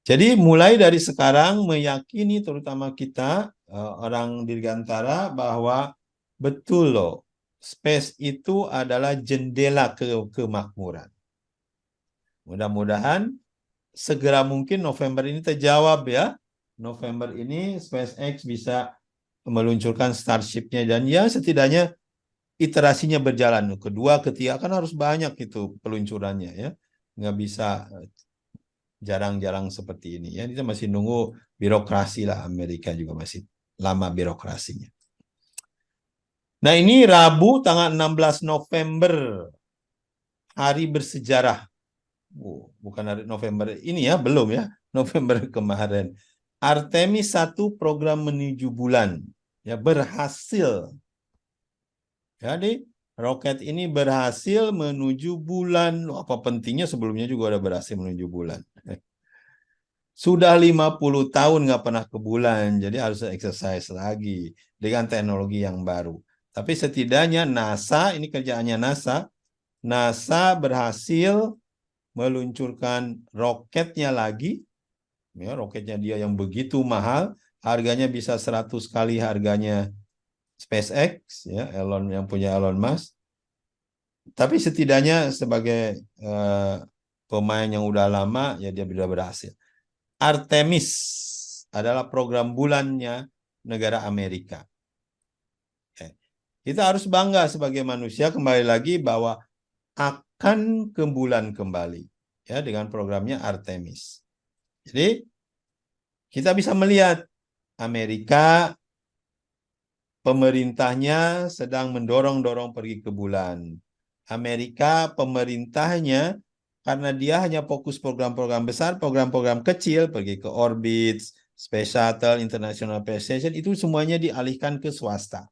Jadi mulai dari sekarang meyakini terutama kita orang Dirgantara bahwa betul loh, space itu adalah jendela ke kemakmuran. Mudah-mudahan segera mungkin November ini terjawab ya. November ini SpaceX bisa meluncurkan Starship-nya dan ya setidaknya iterasinya berjalan. Kedua, ketiga kan harus banyak itu peluncurannya ya. Nggak bisa jarang-jarang seperti ini ya. Kita masih nunggu birokrasi lah, Amerika juga masih lama birokrasinya. Nah ini Rabu tanggal 16 November, hari bersejarah. Bukan hari November ini ya, belum ya, November kemarin. Artemis 1 program menuju bulan ya berhasil. Jadi roket ini berhasil menuju bulan. Apa pentingnya, sebelumnya juga udah berhasil menuju bulan. Sudah 50 tahun nggak pernah ke bulan, jadi harus exercise lagi dengan teknologi yang baru. Tapi setidaknya NASA, ini kerjaannya NASA, NASA berhasil meluncurkan roketnya lagi. Ya, roketnya dia yang begitu mahal, harganya bisa 100 kali harganya SpaceX, ya, Elon yang punya Elon Musk. Tapi setidaknya sebagai pemain yang udah lama, ya dia sudah berhasil. Artemis adalah program bulannya negara Amerika. Kita harus bangga sebagai manusia kembali lagi bahwa akan ke bulan kembali ya dengan programnya Artemis. Jadi kita bisa melihat Amerika pemerintahnya sedang mendorong-dorong pergi ke bulan. Amerika pemerintahnya karena dia hanya fokus program-program besar, program-program kecil, pergi ke orbit, Space Shuttle, International Space Station, itu semuanya dialihkan ke swasta.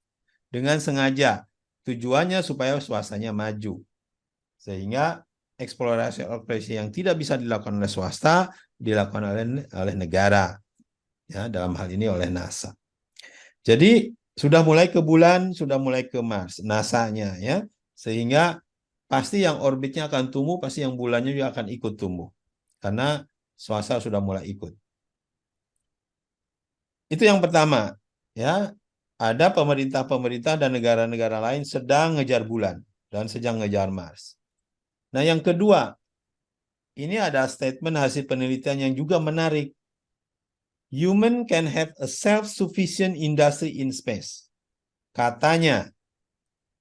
Dengan sengaja, tujuannya supaya swastanya maju. Sehingga eksplorasi yang tidak bisa dilakukan oleh swasta, dilakukan oleh negara. Ya, dalam hal ini oleh NASA. Jadi, sudah mulai ke bulan, sudah mulai ke Mars, NASA-nya ya. Sehingga pasti yang orbitnya akan tumbuh, pasti yang bulannya juga akan ikut tumbuh. Karena swasta sudah mulai ikut. Itu yang pertama. Ya, ada pemerintah-pemerintah dan negara-negara lain sedang ngejar bulan dan sedang ngejar Mars. Nah, yang kedua, ini ada statement hasil penelitian yang juga menarik. Human can have a self-sufficient industry in space. Katanya,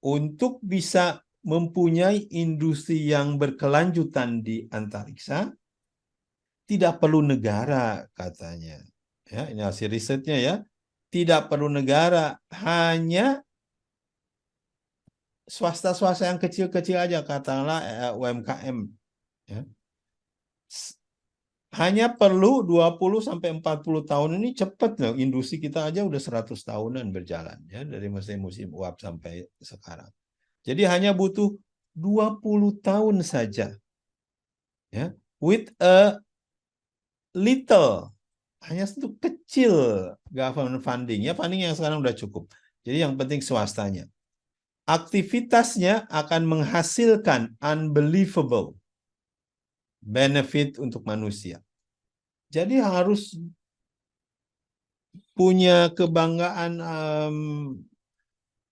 untuk bisa mempunyai industri yang berkelanjutan di antariksa, tidak perlu negara katanya. Ya, ini hasil risetnya ya. Tidak perlu negara, hanya swasta-swasta yang kecil-kecil aja, katakanlah UMKM. Ya. Hanya perlu 20-40 tahun, ini cepat loh. Industri kita aja udah 100 tahunan berjalan ya dari musim uap sampai sekarang. Jadi hanya butuh 20 tahun saja. Ya, with a little, hanya satu kecil government funding ya, funding yang sekarang udah cukup. Jadi yang penting swastanya. Aktivitasnya akan menghasilkan unbelievable benefit untuk manusia. Jadi harus punya kebanggaan,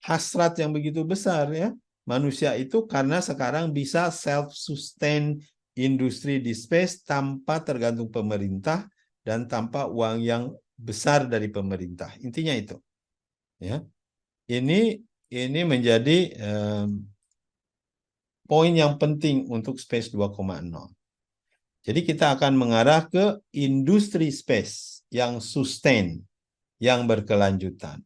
hasrat yang begitu besar ya manusia itu, karena sekarang bisa self-sustain industri di space tanpa tergantung pemerintah dan tanpa uang yang besar dari pemerintah. Intinya itu. Ya. Ini menjadi poin yang penting untuk Space 2.0. Jadi kita akan mengarah ke industri space yang sustain, yang berkelanjutan.